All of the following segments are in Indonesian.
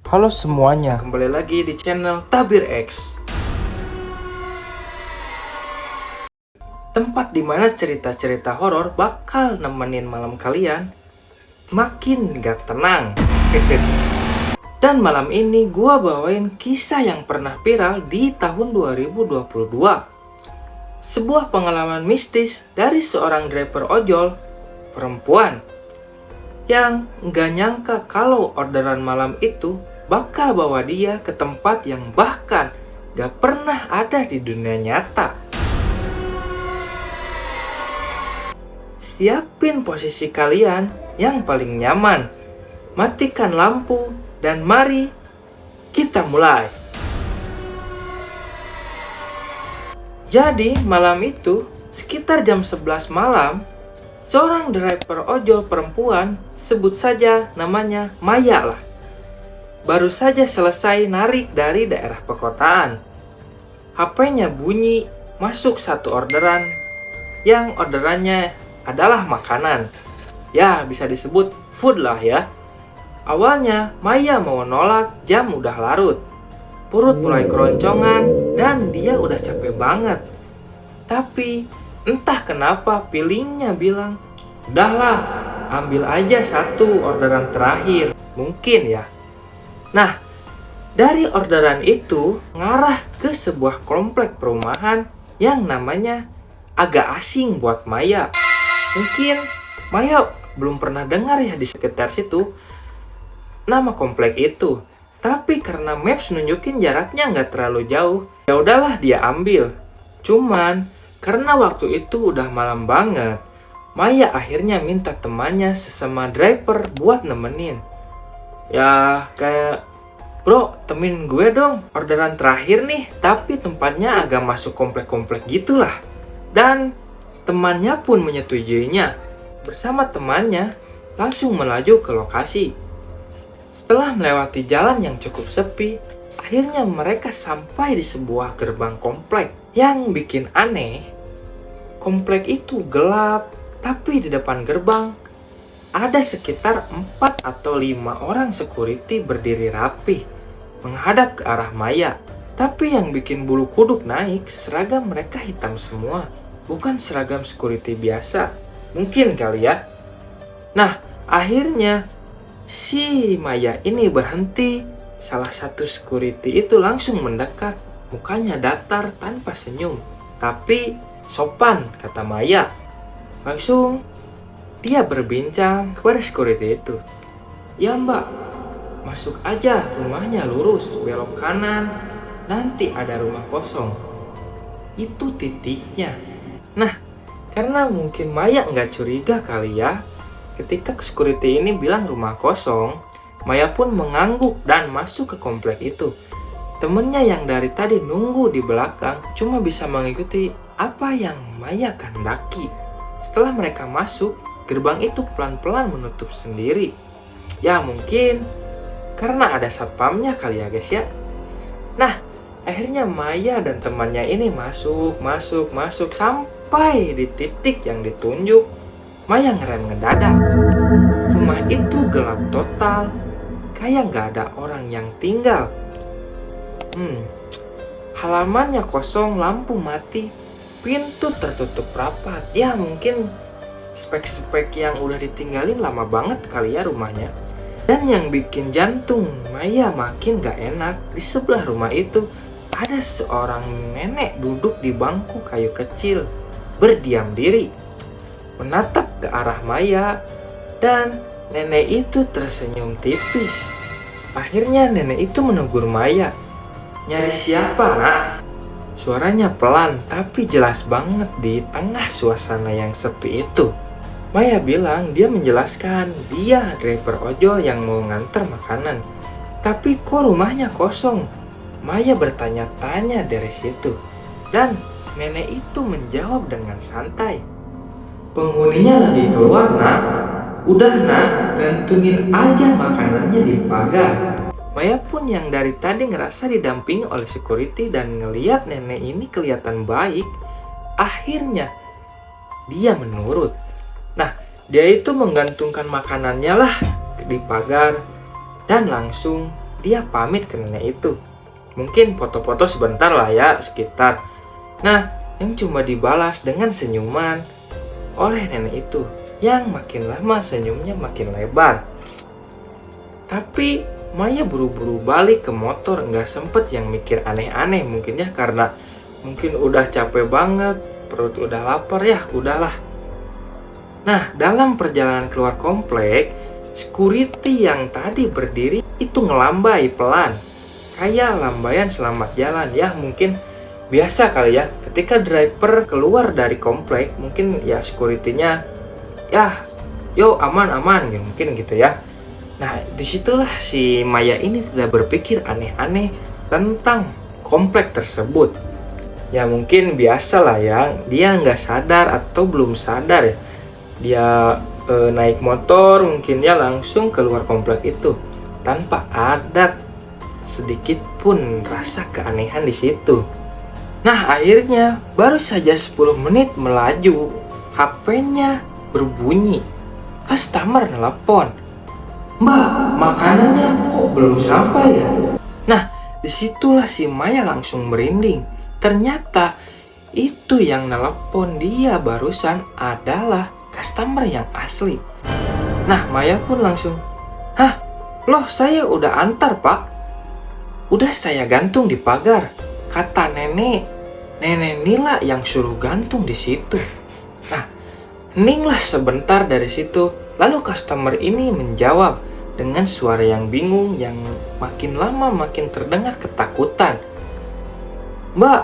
Halo semuanya, kembali lagi di channel Tabir X. Tempat dimana cerita-cerita horor bakal nemenin malam kalian makin gak tenang. Dan malam ini gua bawain kisah yang pernah viral di tahun 2022. Sebuah pengalaman mistis dari seorang driver ojol perempuan yang nggak nyangka kalau orderan malam itu bakal bawa dia ke tempat yang bahkan gak pernah ada di dunia nyata. Siapin posisi kalian yang paling nyaman, matikan lampu, dan mari kita mulai. Jadi malam itu sekitar jam 11 malam, seorang driver ojol perempuan, sebut saja namanya Maya lah, baru saja selesai narik dari daerah perkotaan. HP-nya bunyi, masuk satu orderan, yang orderannya adalah makanan. Ya, bisa disebut food lah ya. Awalnya Maya mau nolak, jam udah larut. Perut mulai keroncongan dan dia udah capek banget. Tapi entah kenapa feelingnya bilang, udahlah, ambil aja satu orderan terakhir. Mungkin ya. Nah, dari orderan itu ngarah ke sebuah komplek perumahan yang namanya agak asing buat Maya. Mungkin Maya belum pernah dengar ya di sekitar situ nama komplek itu. Tapi karena Maps nunjukin jaraknya nggak terlalu jauh, ya udahlah dia ambil. Cuman karena waktu itu udah malam banget, Maya akhirnya minta temannya sesama driver buat nemenin. Ya kayak, bro temenin gue dong, orderan terakhir nih, tapi tempatnya agak masuk komplek-komplek gitulah. Dan temannya pun menyetujuinya. Bersama temannya langsung melaju ke lokasi. Setelah melewati jalan yang cukup sepi, akhirnya mereka sampai di sebuah gerbang komplek. Yang bikin aneh, komplek itu gelap, tapi di depan gerbang ada sekitar 4 atau 5 orang security berdiri rapi menghadap ke arah Maya. Tapi yang bikin bulu kuduk naik, seragam mereka hitam semua, bukan seragam security biasa. Mungkin kali ya. Nah, akhirnya si Maya ini berhenti. Salah satu security itu langsung mendekat, mukanya datar tanpa senyum, tapi sopan, kata Maya. Langsung dia berbincang kepada security itu. Ya mbak, masuk aja, rumahnya lurus, belok kanan, nanti ada rumah kosong. Itu titiknya. Nah, karena mungkin Maya nggak curiga kali ya, ketika security ini bilang rumah kosong, Maya pun mengangguk dan masuk ke komplek itu. Temennya yang dari tadi nunggu di belakang cuma bisa mengikuti apa yang Maya kehendaki. Setelah mereka masuk, gerbang itu pelan-pelan menutup sendiri. Ya mungkin karena ada satpamnya kali ya guys ya. Nah, akhirnya Maya dan temannya ini masuk sampai di titik yang ditunjuk. Maya ngerem ngedadak. Rumah itu gelap total, kayak gak ada orang yang tinggal. Halamannya kosong, lampu mati, pintu tertutup rapat. Ya mungkin spek-spek yang udah ditinggalin lama banget kali ya rumahnya. Dan yang bikin jantung Maya makin gak enak, di sebelah rumah itu ada seorang nenek duduk di bangku kayu kecil, berdiam diri, menatap ke arah Maya, dan nenek itu tersenyum tipis. Akhirnya nenek itu menegur Maya. Nyari siapa nak? Suaranya pelan tapi jelas banget di tengah suasana yang sepi itu. Maya bilang dia menjelaskan dia driver ojol yang mau nganter makanan. Tapi kok rumahnya kosong? Maya bertanya-tanya dari situ. Dan nenek itu menjawab dengan santai. Penghuninya lagi keluar nak. Udah nak, gantungin aja makanannya di pagar. Maya pun yang dari tadi ngerasa didampingi oleh security dan ngeliat nenek ini kelihatan baik, akhirnya dia menurut. Nah, dia itu menggantungkan makanannya lah di pagar dan langsung dia pamit ke nenek itu. Mungkin foto-foto sebentar lah ya, sekitar. Nah, yang cuma dibalas dengan senyuman oleh nenek itu, yang makin lama senyumnya makin lebar. Tapi Maya buru-buru balik ke motor, nggak sempet yang mikir aneh-aneh mungkin ya, karena mungkin udah capek banget, perut udah lapar ya, udahlah. Nah, dalam perjalanan keluar komplek, security yang tadi berdiri itu ngelambai pelan. Kayak lambaian selamat jalan ya, mungkin biasa kali ya. Ketika driver keluar dari komplek, mungkin ya security-nya ya, yo aman-aman gitu, mungkin gitu ya. Nah, disitulah si Maya ini tidak berpikir aneh-aneh tentang komplek tersebut. Ya mungkin biasa lah ya, dia nggak sadar atau belum sadar ya. Dia naik motor mungkin ya langsung keluar komplek itu tanpa ada sedikit pun rasa keanehan di situ. Nah, akhirnya baru saja 10 menit melaju, HP-nya berbunyi. Customer nelpon. "Mbak, makanannya kok belum sampai ya?" Nah, disitulah si Maya langsung merinding. Ternyata itu yang nelpon dia barusan adalah customer yang asli. Nah, Maya pun langsung, "Hah? Loh, saya udah antar, Pak. Udah saya gantung di pagar. Kata nenek Nila yang suruh gantung di situ." Nah, heninglah sebentar dari situ. Lalu customer ini menjawab dengan suara yang bingung, yang makin lama makin terdengar ketakutan. "Mbak,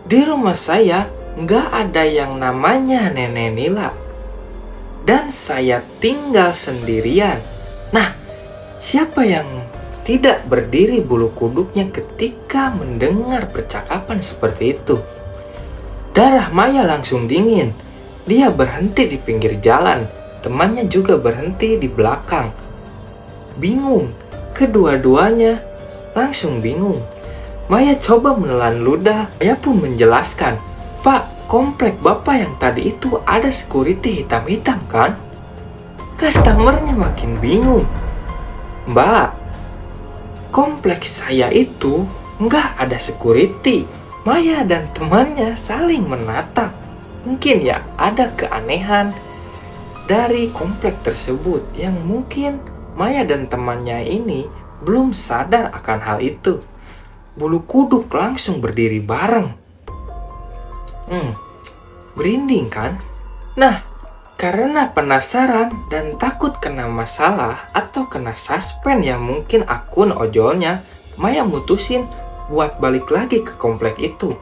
di rumah saya nggak ada yang namanya Nenek Nila. Dan saya tinggal sendirian." Nah, siapa yang tidak berdiri bulu kuduknya ketika mendengar percakapan seperti itu? Darah Maya langsung dingin. Dia berhenti di pinggir jalan. Temannya juga berhenti di belakang. Bingung. Kedua-duanya langsung bingung. Maya coba menelan ludah. Maya pun menjelaskan, "Pak, komplek Bapak yang tadi itu ada security hitam-hitam kan?" Customernya makin bingung. "Mbak, kompleks saya itu nggak ada security." Maya dan temannya saling menatap. Mungkin ya ada keanehan dari komplek tersebut yang mungkin Maya dan temannya ini belum sadar akan hal itu. Bulu kuduk langsung berdiri bareng. Merinding kan? Nah, karena penasaran dan takut kena masalah atau kena suspend yang mungkin akun ojolnya, Maya mutusin buat balik lagi ke komplek itu.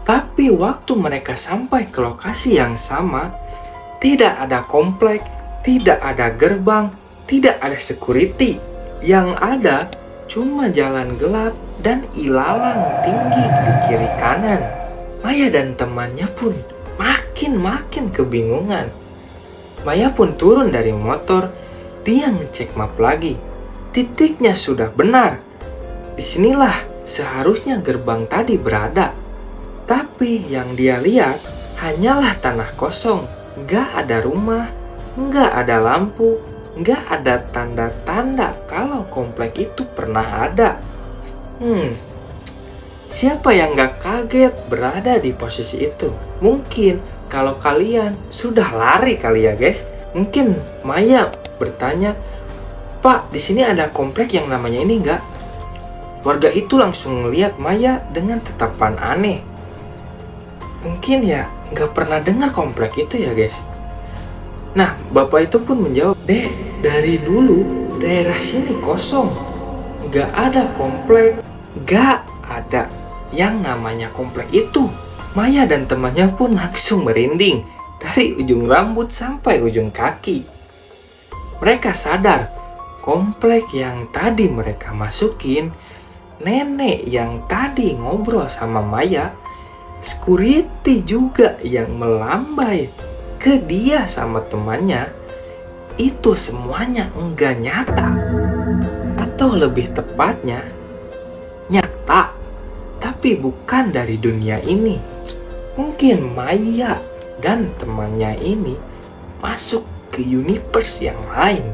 Tapi waktu mereka sampai ke lokasi yang sama, tidak ada komplek, tidak ada gerbang, tidak ada security. Yang ada cuma jalan gelap dan ilalang tinggi di kiri kanan. Maya dan temannya pun makin kebingungan. Maya pun turun dari motor. Dia ngecek map lagi. Titiknya sudah benar. Disinilah seharusnya gerbang tadi berada. Tapi yang dia lihat hanyalah tanah kosong. Nggak ada rumah, nggak ada lampu, nggak ada tanda-tanda kalau komplek itu pernah ada. Siapa yang nggak kaget berada di posisi itu? Mungkin kalau kalian sudah lari kali ya guys. Mungkin Maya bertanya, "Pak, di sini ada komplek yang namanya ini nggak?" Warga itu langsung melihat Maya dengan tatapan aneh. Mungkin ya nggak pernah dengar komplek itu ya guys. Nah, bapak itu pun menjawab, "Dek, dari dulu daerah sini kosong. Nggak ada komplek, nggak ada yang namanya komplek itu." Maya dan temannya pun langsung merinding dari ujung rambut sampai ujung kaki. Mereka sadar komplek yang tadi mereka masukin, nenek yang tadi ngobrol sama Maya, security juga yang melambai ke dia sama temannya, itu semuanya enggak nyata. Atau lebih tepatnya, nyata, tapi bukan dari dunia ini. Mungkin Maya dan temannya ini masuk ke universe yang lain,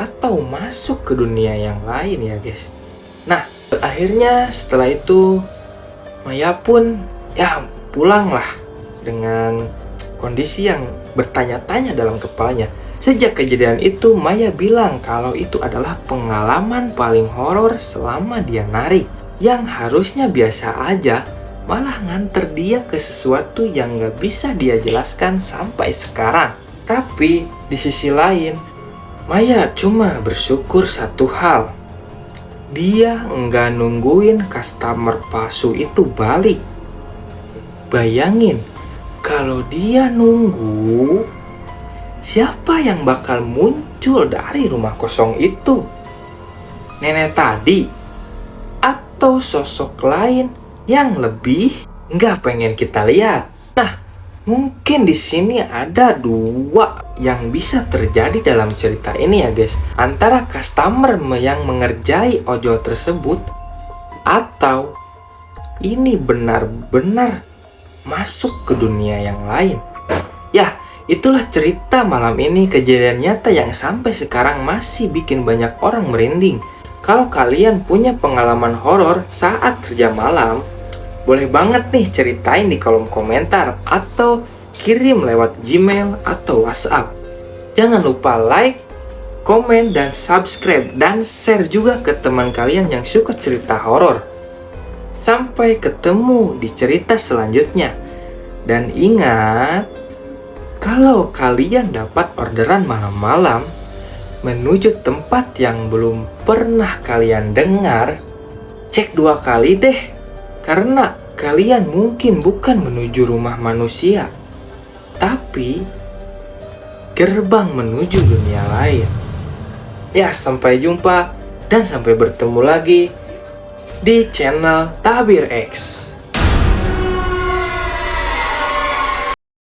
atau masuk ke dunia yang lain ya guys. Nah, akhirnya setelah itu Maya pun pulanglah dengan kondisi yang bertanya-tanya dalam kepalanya. Sejak kejadian itu, Maya bilang kalau itu adalah pengalaman paling horor selama dia nari. Yang harusnya biasa aja, malah nganter dia ke sesuatu yang gak bisa dia jelaskan sampai sekarang. Tapi di sisi lain, Maya cuma bersyukur satu hal. Dia nggak nungguin customer palsu itu balik. Bayangin, kalau dia nunggu, siapa yang bakal muncul dari rumah kosong itu? Nenek tadi? Atau sosok lain yang lebih nggak pengen kita lihat? Nah, mungkin di sini ada dua yang bisa terjadi dalam cerita ini ya guys. Antara customer yang mengerjai ojol tersebut, atau ini benar-benar masuk ke dunia yang lain. Ya, itulah cerita malam ini, kejadian nyata yang sampai sekarang masih bikin banyak orang merinding. Kalau kalian punya pengalaman horor saat kerja malam, boleh banget nih ceritain di kolom komentar atau kirim lewat Gmail atau WhatsApp. Jangan lupa like, komen, dan subscribe, dan share juga ke teman kalian yang suka cerita horor. Sampai ketemu di cerita selanjutnya. Dan ingat, kalau kalian dapat orderan malam-malam menuju tempat yang belum pernah kalian dengar, cek 2 kali deh. Karena kalian mungkin bukan menuju rumah manusia, tapi gerbang menuju dunia lain. Ya, sampai jumpa dan sampai bertemu lagi di channel Tabir X.